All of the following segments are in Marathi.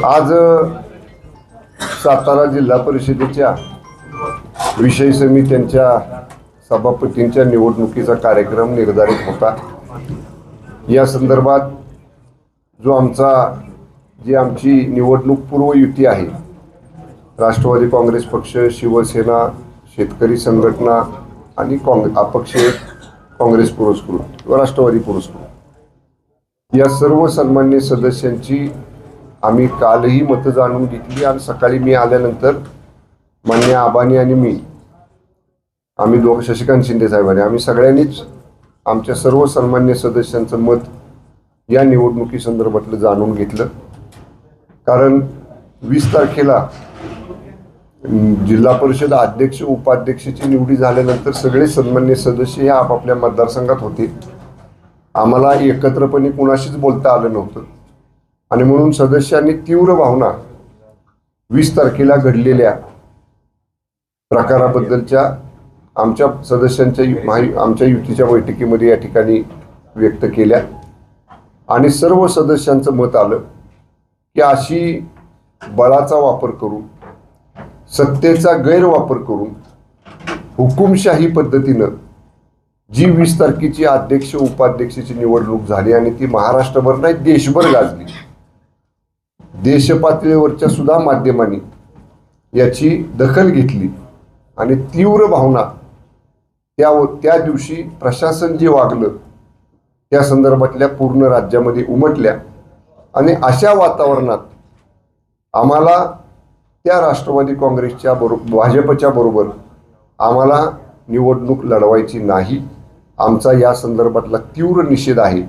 आज सातारा जिल्हा परिषदेच्या विषय समित्यांच्या सभापतींच्या निवडणुकीचा कार्यक्रम निर्धारित होता। या संदर्भात जो आमची निवडणूक पूर्व युती आहे, राष्ट्रवादी काँग्रेस पक्ष, शिवसेना, शेतकरी संघटना आणि अपक्ष काँग्रेस पुरस्कृत व राष्ट्रवादी पुरस्कृत, या सर्व सन्मान्य सदस्यांची आम्ही कालही मतं जाणून घेतली आणि सकाळी मी आल्यानंतर मान्य आबानी आणि मी, आम्ही दोघं, शशिकांत शिंदे साहेबांनी, आम्ही सगळ्यांनीच आमच्या सर्व सन्मान्य सदस्यांचं मत या निवडणुकी संदर्भातलं जाणून घेतलं। कारण 20 तारखेला जिल्हा परिषद अध्यक्ष उपाध्यक्षाची निवडी झाल्यानंतर सगळे सन्मान्य सदस्य हे आपापल्या मतदारसंघात होते। आम्हाला एकत्रपणे कुणाशीच बोलता आलं नव्हतं आणि म्हणून सदस्यांनी तीव्र भावना 20 तारखेला घडलेल्या प्रकाराबद्दलच्या आमच्या सदस्यांच्या आमच्या युतीच्या बैठकीमध्ये या ठिकाणी व्यक्त केल्या आणि सर्व सदस्यांचं मत आलं की अशी बळाचा वापर करून, सत्तेचा गैरवापर करून, हुकुमशाही पद्धतीनं जी 20 तारखेची अध्यक्ष उपाध्यक्षाची निवडणूक झाली आणि ती महाराष्ट्रभर नाही देशभर गाजली, देशपातळीवरच्या सुद्धा माध्यमांनी याची दखल घेतली आणि तीव्र भावना त्या दिवशी प्रशासन जे वागलं त्या संदर्भातल्या पूर्ण राज्यामध्ये उमटल्या आणि अशा वातावरणात आम्हाला त्या राष्ट्रवादी काँग्रेसच्या भाजपच्या बरोबर आम्हाला निवडणूक लढवायची नाही। आमचा या संदर्भातला तीव्र निषेध आहे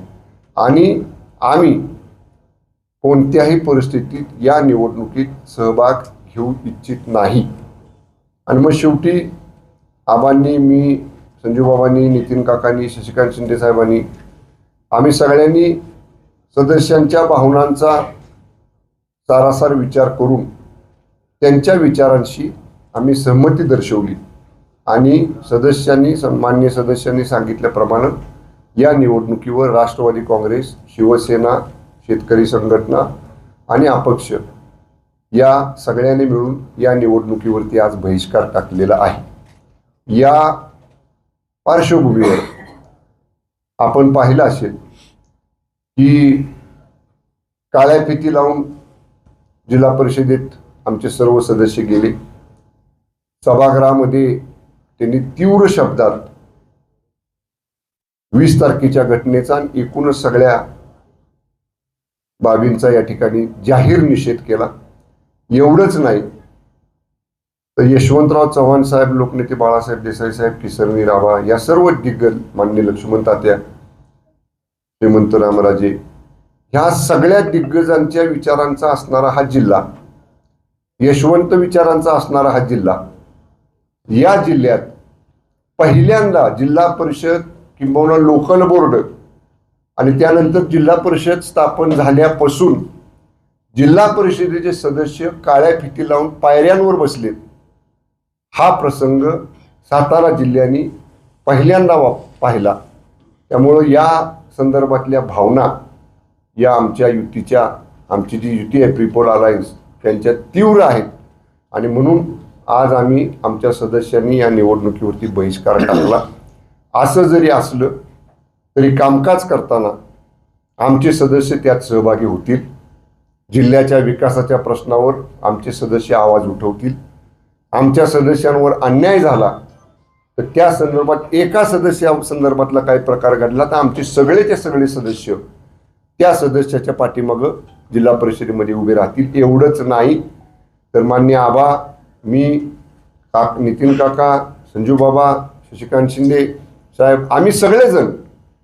आणि आम्ही कोणत्याही परिस्थितीत या निवडणुकीत सहभाग घेऊ इच्छित नाही। आणि मग शेवटी आबांनी, मी, संजूबाबांनी, नितीन काकांनी, शशिकांत शिंदे साहेबांनी, आम्ही सगळ्यांनी सदस्यांच्या भावनांचा सारासार विचार करून त्यांच्या विचारांशी आम्ही सहमती दर्शवली आणि सन्मान्य सदस्यांनी सांगितल्याप्रमाणे या निवडणुकीवर राष्ट्रवादी काँग्रेस, शिवसेना, शेतकरी संघटना आणि अपक्ष या सगळ्यांनी मिळून या निवडणुकीवरती आज बहिष्कार टाकलेला आहे। या पार्श्वभूमीवर आपण पाहिलं असेल की काळ्या फिती लावून जिल्हा परिषदेत आमचे सर्व सदस्य गेले। सभागृहामध्ये त्यांनी तीव्र शब्दात 20 तारखेच्या घटनेचा आणि एकूणच सगळ्या बाबींचा या ठिकाणी जाहीर निषेध केला। एवढंच नाही तर यशवंतराव चव्हाण साहेब, लोकनेते बाळासाहेब देसाई साहेब, किसरनी राभा या सर्व दिग्गज, मान्य लक्ष्मण तात्या, श्रीमंत रामराजे, ह्या सगळ्या दिग्गजांच्या विचारांचा असणारा हा जिल्हा, यशवंत विचारांचा असणारा हा जिल्हा, या जिल्ह्यात पहिल्यांदा जिल्हा परिषद किंबहुना लोकल बोर्ड आणि त्यानंतर जिल्हा परिषद स्थापन झाल्यापासून जिल्हा परिषदेचे सदस्य काळ्या फिती लावून पायऱ्यांवर बसलेत, हा प्रसंग सातारा जिल्ह्याने पहिल्यांदा पाहिला। त्यामुळं या संदर्भातल्या भावना या आमच्या युतीच्या, आमची जी युती आहे पीपल अलायन्स, त्यांच्या तीव्र आहेत आणि म्हणून आज आम्ही आमच्या सदस्यांनी या निवडणुकीवरती बहिष्कार टाकला। असं जरी असलं तरी कामकाज करताना आमचे सदस्य त्यात सहभागी होतील, जिल्ह्याच्या विकासाच्या प्रश्नावर आमचे सदस्य आवाज उठवतील, आमच्या सदस्यांवर अन्याय झाला तर त्या संदर्भात एका सदस्या संदर्भातला काही प्रकार घडला तर आमचे सगळेचे सगळे सदस्य त्या सदस्याच्या पाठीमागं जिल्हा परिषदेमध्ये उभे राहतील। एवढंच नाही तर मान्य आबा, मी, नितीन काका, संजूबाबा, शशिकांत शिंदे साहेब, आम्ही सगळेजण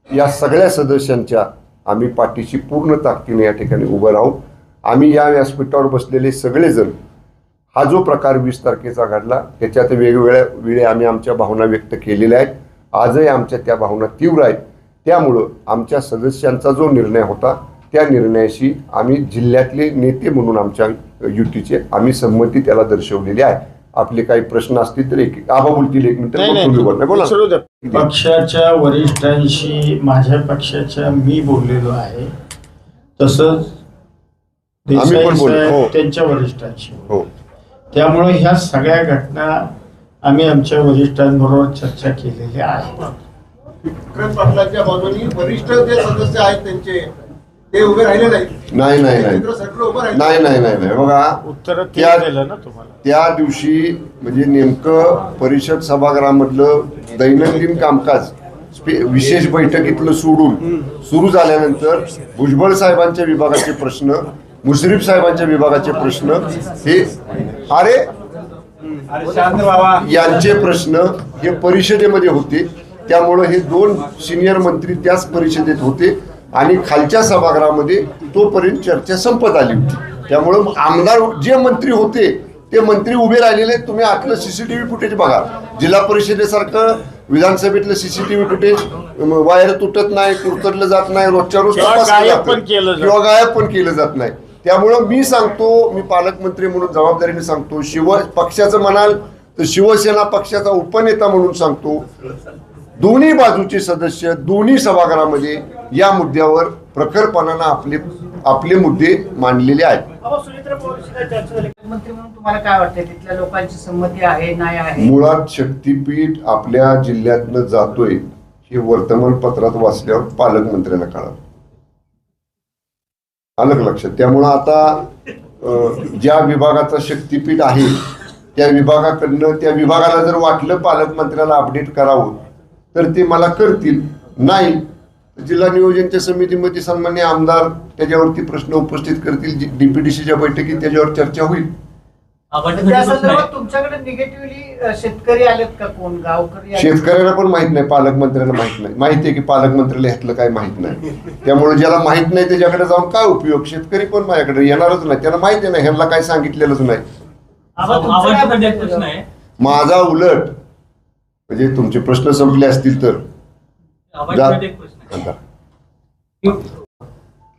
या सगळ्या सदस्यांच्या आम्ही पाठीशी पूर्ण ताकदीने या ठिकाणी उभं राहू। आम्ही या व्यासपीठावर बसलेले सगळेजण हा जो प्रकार 20 तारखेचा घडला त्याच्यात वेगवेगळ्या वेळी आम्ही आमच्या भावना व्यक्त केलेल्या आहेत। आजही आमच्या त्या भावना तीव्र आहेत। त्यामुळं आमच्या सदस्यांचा जो निर्णय होता त्या निर्णयाशी आम्ही जिल्ह्यातले नेते म्हणून आमच्या युतीचे आम्ही संमती त्याला दर्शवलेली आहे। आपले काही प्रश्न असतील तर आबा बोलतील, 1 मिनिट बोला। पक्षाच्या वरिष्ठांशी माझ्या पक्षाच्या मी बोललेलो आहे, तसंच आम्ही पण बोललो. हो. त्यांच्या वरिष्ठांशी. हो. त्यामुळे ह्या सगळ्या घटना आम्ही आमच्या वरिष्ठांबरोबर चर्चा केलेली आहे. विक्रम पाटलांच्या बाजूनी वरिष्ठ जे सदस्य आहेत त्यांचे ते उभे राहिले नाहीत. नाही नाही नाही नाही नाही नाही नाही बघा, उत्तर त्या दिलं ना तुम्हाला. त्या दिवशी म्हणजे नेमकं परिषद सभागृहामधलं दैनंदिन कामकाज विशेष बैठकीतलं सोडून सुरू झाल्यानंतर भुजबळ साहेबांच्या विभागाचे प्रश्न, मुश्रीफ साहेबांच्या विभागाचे प्रश्न, हे यांचे प्रश्न हे परिषदेमध्ये होते. त्यामुळं हे दोन सिनियर मंत्री त्याच परिषदेत होते आणि खालच्या सभागृहामध्ये तोपर्यंत चर्चा संपत आली होती. त्यामुळं आमदार जे मंत्री होते ते मंत्री उभे राहिलेले. तुम्ही आतलं सीसीटीव्ही फुटेज बघा. जिल्हा परिषदेसारखं विधानसभेतलं सीसीटीव्ही फुटेज वायर तुटत नाही, कुरतडलं जात नाही, रोजच्या रोज किंवा गायब पण केलं जात नाही. त्यामुळं मी सांगतो, मी पालकमंत्री म्हणून जबाबदारीने सांगतो, पक्षाचं म्हणाल तर शिवसेना पक्षाचा उपनेता म्हणून सांगतो, दोन्ही बाजूचे सदस्य दोन्ही सभागृहामध्ये या मुद्द्यावर प्रखरपणानं आपले मुद्दे मांडलेले आहेत. मंत्री म्हणून तुम्हाला काय वाटतं, तिथल्या लोकांची संमती आहे नाही आहे? मुळात शक्तीपीठ आपल्या जिल्ह्यातनं जातोय हे वर्तमानपत्रात वाचल्यावर पालकमंत्र्यांना कळालं, आलं लक्षात. त्यामुळं आता ज्या विभागाचा शक्तीपीठ आहे त्या विभागाकडनं, त्या विभागाला जर वाटलं पालकमंत्र्याला अपडेट करावं तर ते मला करतील, नाही जिल्हा नियोजनच्या समितीमध्ये सन्मान्य आमदार त्याच्यावरती प्रश्न उपस्थित करतील, डीपीडीसीच्या बैठकीत त्याच्यावर चर्चा होईल. त्या संदर्भात तुमच्याकडे निगेटिव्हली शेतकरी आलेत का, कोण गावकरी? शेतकऱ्याला पण माहित नाही, पालकमंत्र्याला माहित नाही. माहिती आहे की पालकमंत्र्याला ह्यातलं काय माहित नाही. त्यामुळे ज्याला माहित नाही त्याच्याकडे जाऊन काय उपयोग? शेतकरी पण माझ्याकडे येणारच नाही, त्याला माहिती नाही, ह्यांना काय सांगितलेलंच नाही. माझा उलट म्हणजे तुमचे प्रश्न संपले असतील तर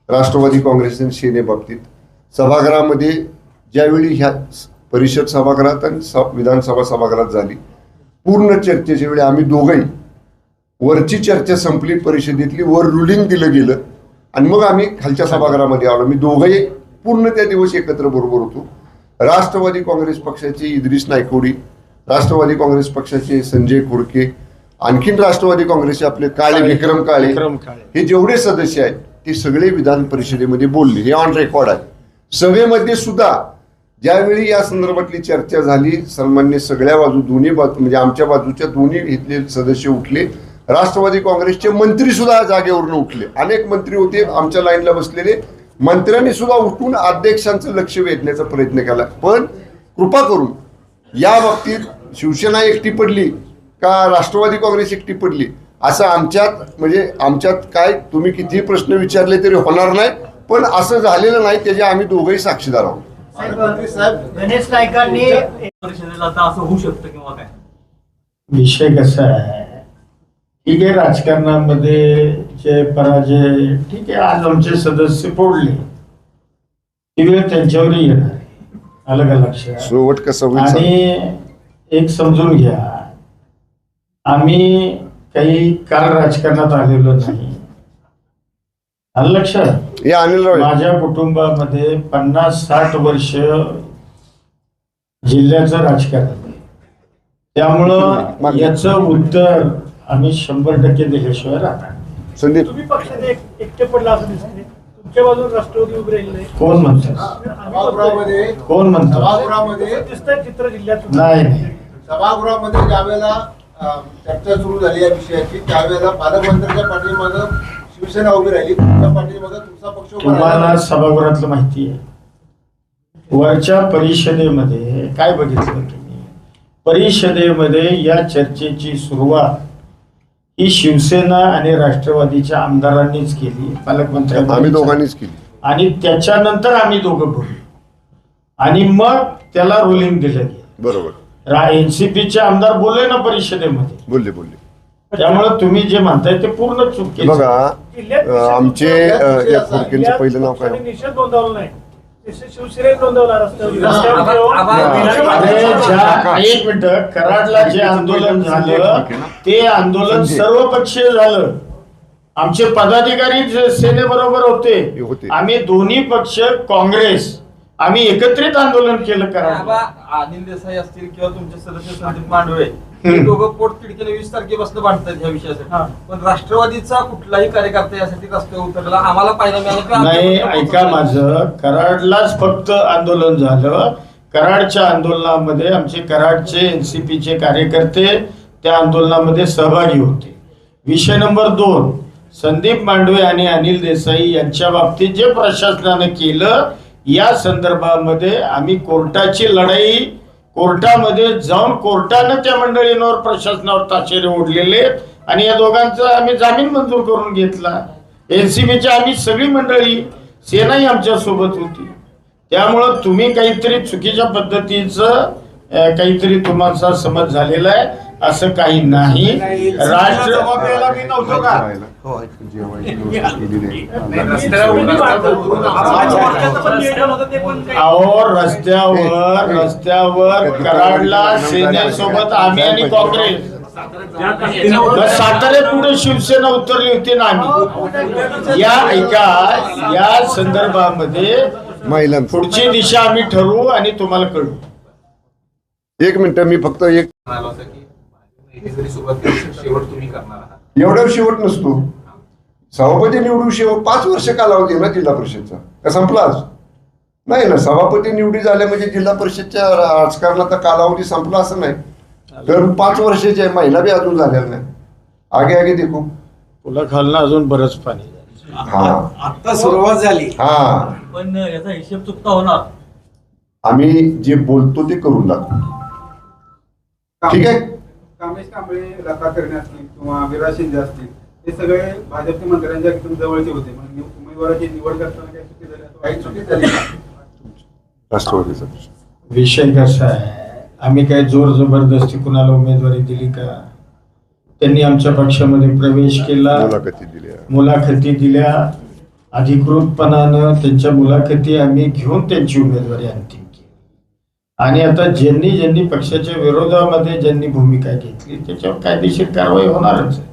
राष्ट्रवादी काँग्रेस आणि सेने बाबतीत सभागृहामध्ये ज्यावेळी ह्या परिषद सभागृहात आणि विधानसभा सभागृहात झाली पूर्ण चर्चेच्या वेळी आम्ही दोघंही, वरची चर्चा संपली परिषदेतली, वर रुलिंग दिलं गेलं आणि मग आम्ही खालच्या सभागृहामध्ये आलो. मी दोघंही पूर्ण त्या दिवस एकत्र बरोबर होतो. राष्ट्रवादी काँग्रेस पक्षाचे इद्रिस नायकवडी, राष्ट्रवादी काँग्रेस पक्षाचे संजय खोडके, आणखीन राष्ट्रवादी काँग्रेसचे आपले काळे विक्रम काळे, हे जेवढे सदस्य आहेत ते सगळे विधान परिषदेमध्ये बोलले. हे ऑन रेकॉर्ड आहे. सभेमध्ये सुद्धा ज्यावेळी या संदर्भातली चर्चा झाली, सन्मान्य सगळ्या बाजू, दोन्ही बाजू म्हणजे आमच्या बाजूच्या दोन्ही इथले सदस्य उठले. राष्ट्रवादी काँग्रेसचे मंत्री सुद्धा जागेवरून उठले. अनेक मंत्री होते आमच्या लाईनला बसलेले, मंत्र्यांनी सुद्धा उठून अध्यक्षांचं लक्ष वेधण्याचा प्रयत्न केला. पण कृपा करून या बाबतीत शिवसेना एकटी पडली का राष्ट्रवादी काँग्रेस एकटी पडली असं आमच्यात काय तुम्ही कितीही प्रश्न विचारले तरी होणार नाही. पण असं झालेलं नाही, त्याचे आम्ही दोघंही साक्षीदार आहोत. गणेश नाईकांनी असं होऊ शकतं किंवा काय विषय कसा आहे, ठीक आहे, राजकारणामध्ये जे पराजय, ठीक आहे, आज आमचे सदस्य फोडले, ती वेळ त्यांच्यावरही येणार आहे, आलं का लक्षात? शेवट कसं आणि एक समजून घ्या, आम्ही काही काल राजकारणात आलेलो नाही, आलं लक्षात? माझ्या कुटुंबामध्ये 50-60 वर्ष जिल्ह्याचं राजकारण आहे. त्यामुळं याचं उत्तर आम्ही 100% दिल्याशिवाय राहणार. संदीप, तुम्ही पक्षात एकटे पडला असं दिसते, तुमच्या बाजूला राष्ट्रवादी उभे राहिले कोण म्हणतात? कोण म्हणतात? सभागृहामध्ये दिसतंय चित्र जिल्ह्यात नाही. सभागृहामध्ये ज्यावेळेला चर्चा सुरू झाली या विषयाची, त्यावेळेला पालकमंत्र्यांच्या पाठीमागं शिवसेना उभी राहिली, तुमच्या पाठीमागं तुमचा पक्ष उभा तुम्हाला राहिला. सभागृहातलं माहिती आहे, वरच्या परिषदेमध्ये काय बघितलं तुम्ही? परिषदेमध्ये या चर्चेची सुरुवात ही शिवसेना आणि राष्ट्रवादीच्या आमदारांनीच केली, पालकमंत्र्यांनी, आम्ही दोघांनीच केली. आणि त्याच्यानंतर आम्ही दोघं बोललो आणि मग त्याला रुलिंग दिलं गेलं. बरोबर, एनसीपीचे आमदार बोलले ना परिषदेमध्ये, बोलले. त्यामुळे तुम्ही जे म्हणताय ते पूर्ण चूक. बघा, आमचे या खोडकेंचं पहिलं नाव काय? निषेध नोंदवला नाही, शिवसेनेत नोंदवला एक मिनिट, कराडला जे आंदोलन झालं ते आंदोलन सर्वपक्षीय झालं. आमचे पदाधिकारी सेनेबरोबर होते. होते. आम्ही दोन्ही पक्ष काँग्रेस आम्ही एकत्रित आंदोलन केलं करा. अनिल देसाई असतील किंवा तुमचे सदस्य संदीप मांडवे हे दोघं पोट तिडकीला 20 तारखेपासून भांडतात ह्या विषयासाठी. पण राष्ट्रवादीचा कुठलाही कार्यकर्ता यासाठी रस्त्यावर उतरला आम्हाला पाहिलं मिळालं नाही, ऐका माझं, कराडलाच फक्त आंदोलन झालं. कराडच्या आंदोलनामध्ये आमचे कराडचे एनसीपीचे कार्यकर्ते त्या आंदोलनामध्ये सहभागी होते. विषय नंबर 2, संदीप मांडवे आणि अनिल देसाई यांच्या बाबतीत जे प्रशासनाने केलं या संदर्भामध्ये आम्ही कोर्टाची लढाई कोर्टामध्ये जाऊन कोर्टानं त्या मंडळींवर प्रशासनावर ताशेरे ओढलेले आणि या दोघांचा आम्ही जामीन मंजूर करून घेतला. एनसीबीच्या आम्ही सगळी मंडळी सेनाही आमच्या सोबत होती. त्यामुळं तुम्ही काहीतरी चुकीच्या पद्धतीचं काहीतरी तुम्हाला समज झालेला आहे, असं काही नाही. राष्ट्र मी नव्हतो का? अहो, रस्त्यावर कराडला सेनेसोबत आम्ही आणि काँग्रेस, साताऱ्यात पुढे शिवसेना उतरली होती ना आम्ही. या संदर्भामध्ये महिलांचं पुढची दिशा आम्ही ठरवू आणि तुम्हाला कळू. 1 मिनिट, मी फक्त एक शेवट तुम्ही करणार आहात. एवढा शेवट नसतो. सभापती निवडून शेवट 5 वर्ष कालावधी आहे ना जिल्हा परिषदचा, का संपलाच नाही ना. सभापती निवडी झाल्या म्हणजे जिल्हा परिषदच्या राजकारणाचा कालावधी संपला असं नाही. तर 5 वर्षाचे आहे, महिना बी अजून झालेला नाही. आगे देखू, तुला खालनं अजून बरंच पाणी. हा आता सुरुवात झाली. हा, पण याचा हिशेब चुकता होणार. आम्ही जे बोलतो ते करून दाखवू. ठीक आहे. कामेश कांबळे, लता करणे असतील किंवा विराज शिंदे असतील, हे सगळे भाजपच्या मंत्र्यांच्या एकदम जवळचे होते. म्हणजे उमेदवाराची निवड करताना काही चुकी झाली असं काही चुकी झाली का? राष्ट्रवादीचा विषय कसा आहे, आम्ही काय जोर जबरदस्ती कुणाला उमेदवारी दिली का? त्यांनी आमच्या पक्षामध्ये प्रवेश केला, मुलाखती दिल्या, अधिकृतपणानं त्यांच्या मुलाखती आम्ही घेऊन त्यांची उमेदवारी अंतिम केली. आणि आता ज्यांनी पक्षाच्या विरोधामध्ये ज्यांनी भूमिका घेतली त्याच्यावर कायदेशीर कारवाई होणारच आहे.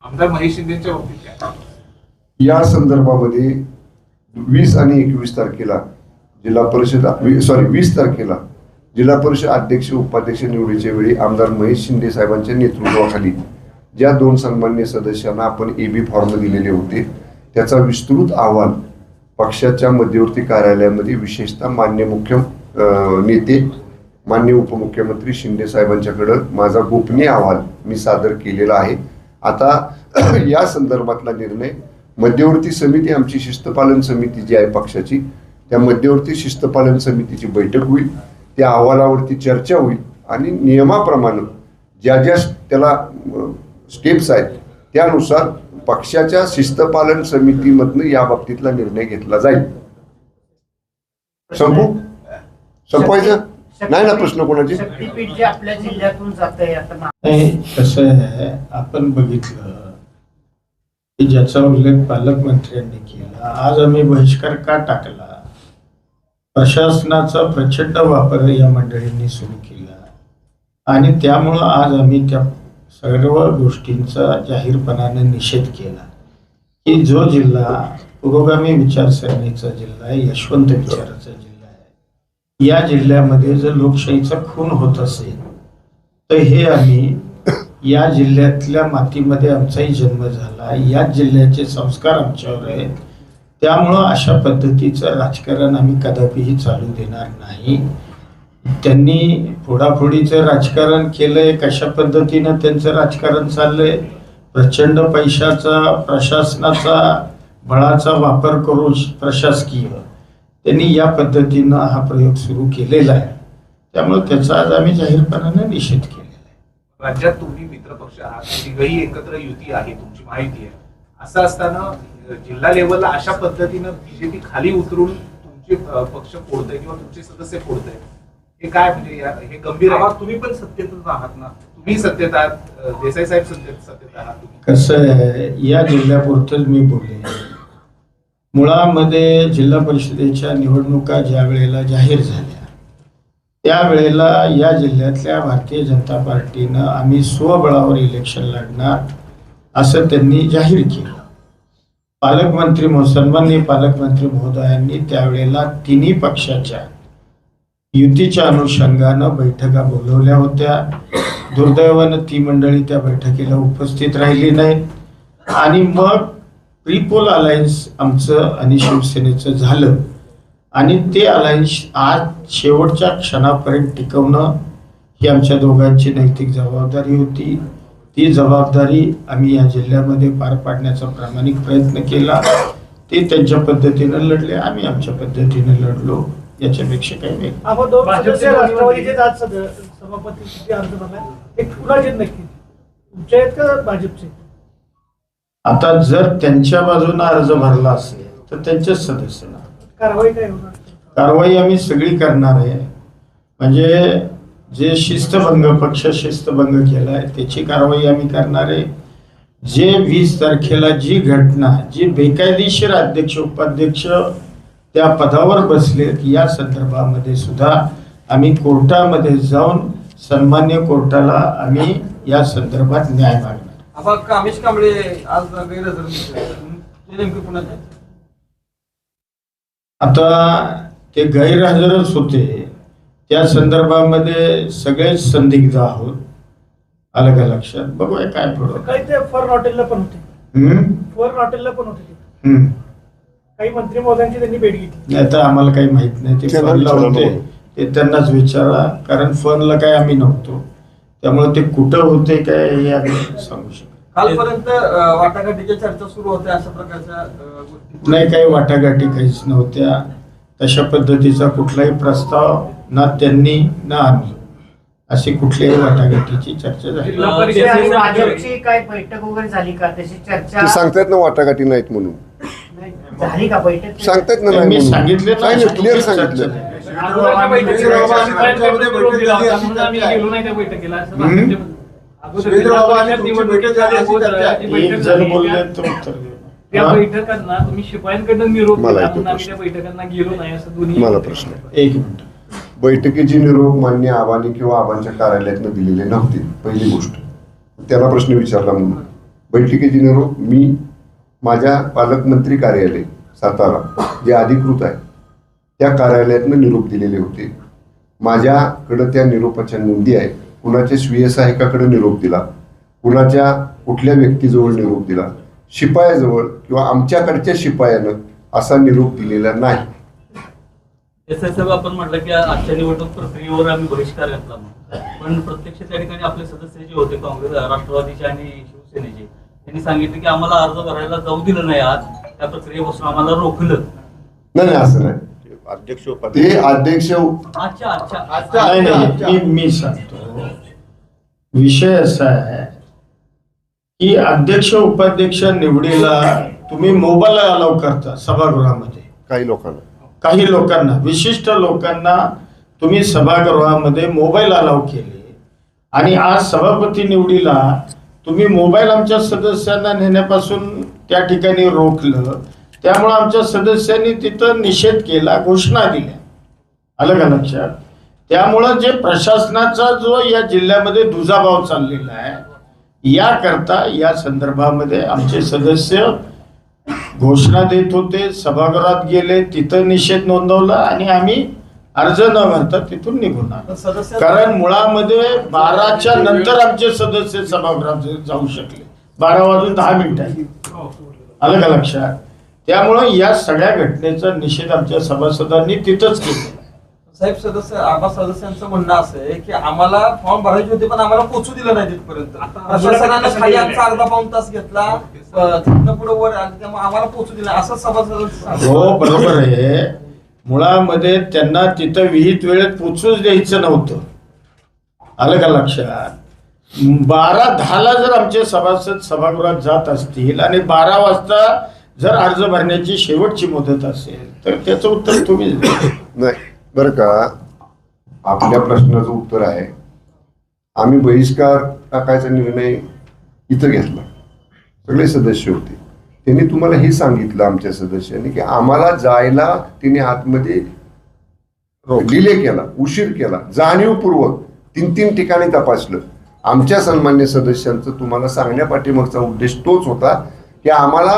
आमदार महेश शिंदेच्या बाबतीत काय? या संदर्भामध्ये 20 आणि 21 तारखेला जिल्हा परिषद 20 तारखेला जिल्हा परिषद अध्यक्ष उपाध्यक्ष निवडीच्या वेळी आमदार महेश शिंदे साहेबांच्या नेतृत्वाखाली ज्या 2 सन्मान्य सदस्यांना आपण AB फॉर्म दिलेले होते त्याचा विस्तृत अहवाल पक्षाच्या मध्यवर्ती कार्यालयामध्ये विशेषतः मान्य मुख्य नेते मान्य उपमुख्यमंत्री शिंदे साहेबांच्याकडं माझा गोपनीय अहवाल मी सादर केलेला आहे. आता या संदर्भातला निर्णय मध्यवर्ती समिती, आमची शिस्तपालन समिती जी आहे पक्षाची, त्या मध्यवर्ती शिस्तपालन समितीची बैठक होईल. त्या अहवालावरती चर्चा होईल आणि नियमाप्रमाणे ज्या त्याला स्टेप्स आहेत त्यानुसार पक्षाच्या शिस्तपालन समितीमधनं या बाबतीतला निर्णय घेतला जाईल. संपवायचं नाही ना प्रश्न कोणाचे? शक्तीपीठ जे आपल्या जिल्ह्यातून जात आहे आता, कसं आहे, आपण बघितलं की ज्याचा उल्लेख पालकमंत्र्यांनी केला, आज आम्ही बहिष्कार का टाकला? प्रशासनाचा प्रचंड वापर या मंडळींनी सुरू केला आणि त्यामुळं आज आम्ही त्या सर्व गोष्टींचा जाहीरपणाने निषेध केला की जो जिल्हा पुरोगामी विचारसरणीचा जिल्हा आहे, यशवंत विचाराचा जिल्हा आहे, या जिल्ह्यामध्ये जर लोकशाहीचा खून होत असेल तर हे आम्ही या जिल्ह्यातल्या मातीमध्ये आमचाही जन्म झाला, याच जिल्ह्याचे संस्कार आमच्यावर आहेत. त्यामुळं अशा पद्धतीचं राजकारण आम्ही कदापिही चालू देणार नाही. त्यांनी फोडाफोडीचं राजकारण केलंय, कशा पद्धतीनं त्यांचं राजकारण चाललंय, प्रचंड पैशाचा प्रशासनाचा बळाचा वापर करून प्रशासकीय त्यांनी या पद्धतीनं हा प्रयोग सुरू केलेला आहे. त्यामुळे त्याचा आज आम्ही जाहीरपणाने निषेध केलेला आहे. राज्यात तुम्ही मित्रपक्ष आहात, तिघही एकत्र युती आहे, तुमची माहिती आहे. असं असताना जिल्हा लेवलला अशा पद्धतीनं बीजेपी खाली उतरून तुमचे पक्ष फोडतंय किंवा तुमचे सदस्य फोडतंय, हे काय म्हणजे हे गंभीर आहे. तुम्ही पण सत्तेतच आहात ना, तुम्ही सत्तेत आहात, देसाई साहेब सत्तेत आहात. कसं आहे, या जिल्ह्यापुरतंच मी बोलले, मुळामध्ये जिल्हा परिषदेच्या निवडणुका ज्या वेळेला जाहीर झाल्या त्यावेळेला या जिल्ह्यातल्या भारतीय जनता पार्टीनं आम्ही स्वबळावर इलेक्शन लढणार असं त्यांनी जाहीर केलं. सन्माननीय पालकमंत्री महोदयांनी त्यावेळेला तिन्ही पक्षाच्या युतीच्या अनुषंगानं बैठका बोलवल्या होत्या. दुर्दैवानं ती मंडळी त्या बैठकीला उपस्थित राहिली नाहीत आणि मग प्रीपोल अलायन्स आमचं आणि शिवसेनेचं झालं आणि ते अलायन्स आज शेवटच्या क्षणापर्यंत टिकवणं ही आमच्या दोघांची नैतिक जबाबदारी होती. ती जबाबदारी आम्ही या जिल्ह्यामध्ये पार पाडण्याचा प्रामाणिक प्रयत्न केला. ते त्यांच्या पद्धतीनं लढले, आम्ही आमच्या पद्धतीनं लढलो, याच्यापेक्षा काही नाही. आपण दोन सदस्य राष्ट्रवादीचे आज सभापती अर्ज भरला, एक कुणाचे नक्की तुमचे आहेत का भाजपचे? आता जर त्यांच्या बाजूने अर्ज भरला असेल तर त्यांचेच सदस्य ना. कारवाई काय होणार? कारवाई आम्ही सगळी करणार आहे. म्हणजे जे पक्ष शिस्तभंग केलाय त्याची कारवाई आम्ही करणार आहे. जे 20 तारखेला जी घटना, जी बेकायदेशीर अध्यक्ष उपाध्यक्ष त्या पदावर बसलेत, या संदर्भामध्ये सुद्धा आम्ही कोर्टामध्ये जाऊन सन्मान्य कोर्टाला आम्ही या संदर्भात न्याय मागणार. कामेश कांबळे आज गैरहजर नेमके पुण्यात आता ते गैरहजरच होते, त्या संदर्भामध्ये सगळेच संदिग्ध आहोत. आलं का लक्षात? बघूया काय पुढं. काही ते फॉर हॉटेलला पण होते, फॉर हॉटेलला पण होते ते. काही मंत्री महोदयांची त्यांनी भेट घेतली. आता आम्हाला काही माहित नाही ते फनला होते, ते त्यांनाच विचारा, कारण फनला काय आम्ही नव्हतो, त्यामुळे ते कुठं होते काय हे आम्ही सांगू शकतो. कालपर्यंत वाटाघाटीच्या चर्चा सुरू होत्या, अशा प्रकारच्या गोष्टी नाही, काही वाटाघाटी काहीच नव्हत्या. तशा पद्धतीचा कुठलाही प्रस्ताव ना त्यांनी ना आम्ही अशी कुठल्याही वाटाघाटीची चर्चा झाली. जिल्हा परिषद आणि भाजपची काय बैठक वगैरे झाली का? त्याची चर्चा ते सांगतायत ना वाटाघाटी नाहीत म्हणून, नाही, झाली का बैठक? सांगतायत ना नाही मी म्हणून. सांगितले ना, नाही, क्लिअर सांगितलं. अगोदरच्या बैठकीला आम्ही गेलो नाही त्या बैठकीला, असं भाजपचे- अगोदर जिल्हा परिषद निवडणुकीच्या अगोदर जी बैठक एक झाली, जण बोलले तर उत्तर दे. त्या बैठकांना तुम्ही शिपायांकडून निरोप मला दिला येतो म्हणून आम्ही प्रश्न. त्या बैठकांना गेलो नाही असं दोन्ही मला प्रश्न आहे. एक मिनिट. बैठकीची निरोप मान्य आबांनी किंवा आबांच्या कार्यालयातनं दिलेले नव्हते. पहिली गोष्ट, त्यांना प्रश्न विचारला म्हणून बैठकीची निरोप मी माझ्या पालकमंत्री कार्यालय सातारा जे अधिकृत आहे त्या कार्यालयातनं निरोप दिलेले होते. माझ्याकडं त्या निरोपाच्या नोंदी आहेत. कुणाच्या स्वीय सहाय्यकाकडे निरोप दिला, कुणाच्या कुठल्या व्यक्तीजवळ निरोप दिला, शिपायाजवळ किंवा आमच्याकडच्या शिपायानं असा निरोप दिलेला नाही. साहेब, आपण म्हटलं की आजच्या निवडणूक प्रक्रियेवर आम्ही बहिष्कार घातला, पण प्रत्यक्ष त्या ठिकाणी आपले सदस्य जे होते काँग्रेस राष्ट्रवादीचे आणि शिवसेनेचे, त्यांनी सांगितलं की आम्हाला अर्ज भरायला जाऊ दिलं नाही, आज त्या प्रक्रियेपासून आम्हाला रोखलं. नाही असं नाही. ते अध्यक्ष नाही नाही, मी सांगतो. विषय असा आहे की अध्यक्ष उपाध्यक्ष निवडीला तुम्ही मोबाईल अलाव करता सभागृहामध्ये. काही लोकांना विशिष्ट लोकांना तुम्ही सभागृहामध्ये मोबाईल अलाव केले आणि आज सभापती निवडीला तुम्ही मोबाईल आमच्या सदस्यांना नेण्यापासून त्या ठिकाणी रोखलं. त्यामुळे आमच्या सदस्यांनी तिथं निषेध केला, घोषणा दिल्या. आलं का लक्षात? त्यामुळं जे प्रशासनाचा जो या जिल्ह्यामध्ये दुजाभाव चाललेला आहे, याकरता या संदर्भामध्ये आमचे सदस्य घोषणा देत होते, सभागृहात गेले, तिथं निषेध नोंदवला आणि आम्ही अर्ज न भरता तिथून निघून आलो. कारण मुळामध्ये 12च्या नंतर आमचे सदस्य सभागृहात जाऊ शकले. 12:10 आलं का लक्षात? त्यामुळं या सगळ्या घटनेचा निषेध आमच्या सभासदांनी तिथंच केला. साहेब, सदस्यांचं म्हणणं असं आहे की आम्हाला फॉर्म भरायचे होते पण आम्हाला पोचू दिलं नाही तिथपर्यंत. प्रशासनानं खाली आमचा अर्धा पाऊण तास घेतला, तिथनं पुढे वर आलं, त्यामुळे आम्हाला पोचू दिलं असं सभासद. हो, बरोबर आहे. मुळामध्ये त्यांना तिथं विहित वेळेत पोचूच द्यायचं नव्हतं. आलं का लक्षात? 12:10 जर आमचे सभासद सभागृहात जात असतील आणि 12 वाजता जर अर्ज भरण्याची शेवटची मुदत असेल तर त्याचं उत्तर तुम्ही नाही. बरं का, आपल्या प्रश्नाचं उत्तर आहे, आम्ही बहिष्कार टाकायचा निर्णय इथं घेतला. सगळे सदस्य होते. त्यांनी तुम्हाला हे सांगितलं आमच्या सदस्यांनी की आम्हाला जायला तिने आतमध्ये डिले केला, उशीर केला, जाणीवपूर्वक 3 ठिकाणी तपासलं आमच्या सन्मान्य सदस्यांचं तुम्हाला सांगण्यापाठीमागचा उद्देश तोच होता की आम्हाला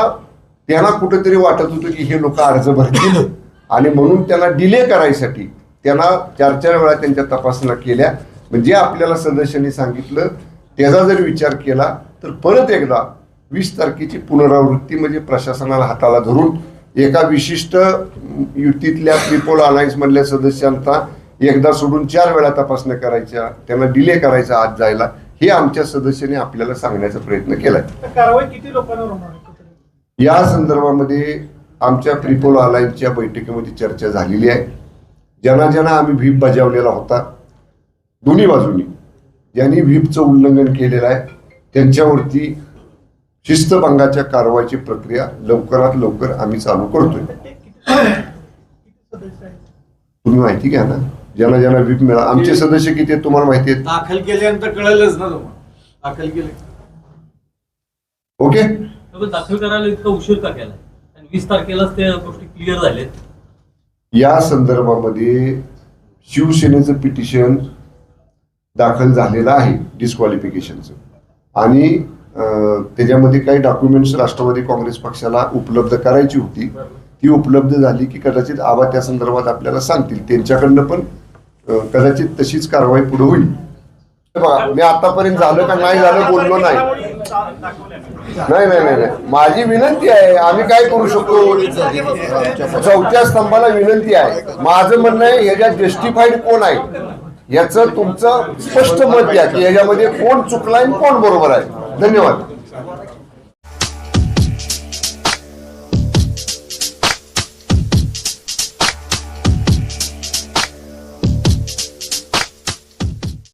त्यांना कुठेतरी वाटत होतं की हे लोक अर्ज भरतील आणि म्हणून त्यांना डिले करायसाठी त्यांना 4-4 वेळा त्यांच्या तपासण्या केल्या. म्हणजे आपल्याला सदस्यांनी सांगितलं त्याचा जर विचार केला तर परत एकदा 20 तारखेची पुनरावृत्ती म्हणजे प्रशासनाला हाताला धरून एका विशिष्ट युतीतल्या पीपल अलायन्स मधल्या सदस्यांचा एकदा सोडून 4 वेळा तपासण्या करायच्या, त्यांना डिले करायचा आज जायला, हे आमच्या सदस्यांनी आपल्याला सांगण्याचा प्रयत्न केलाय. कारवाई किती लोकांवर होणार आहे? या संदर्भामध्ये आमच्या पीपल अलायन्सच्या बैठकीमध्ये चर्चा झालेली आहे. ज्यांना आम्ही व्हीप बजावलेला होता दोन्ही बाजूनी, ज्यांनी व्हीपचं उल्लंघन केलेलं आहे त्यांच्यावरती शिस्तभंगाच्या कारवाईची प्रक्रिया लवकरात लवकर आम्ही चालू करतोय. तुम्ही माहिती घ्या ना, ज्यांना व्हीप मिळाला. आमचे सदस्य किती आहेत तुम्हाला माहिती आहेत? दाखल केल्यानंतर कळलंच ना तुम्हाला. दाखल केले ओके. दाखल करायला इतका उशीर का केला? 20 तारखेलाच त्या गोष्टी क्लिअर झालेत. या संदर्भामध्ये शिवसेनेचं पिटिशन दाखल झालेलं आहे डिस्क्वालिफिकेशनचं, आणि त्याच्यामध्ये काही डॉक्युमेंट्स राष्ट्रवादी काँग्रेस पक्षाला उपलब्ध करायची होती, ती उपलब्ध झाली की कदाचित आबा त्या संदर्भात आपल्याला सांगतील. त्यांच्याकडनं पण कदाचित तशीच कारवाई पुढे होईल. बघा, मी आतापर्यंत झालं का नाही झालं बोललो नाही. माझी विनंती आहे, आम्ही काय करू शकतो? 4थ्या स्तंभाला विनंती आहे. माझं म्हणणं आहे याच्यात जस्टिफाईड कोण आहे याचं तुमचं स्पष्ट मत द्या की याच्यामध्ये कोण चुकलाय आणि कोण बरोबर आहे. धन्यवाद.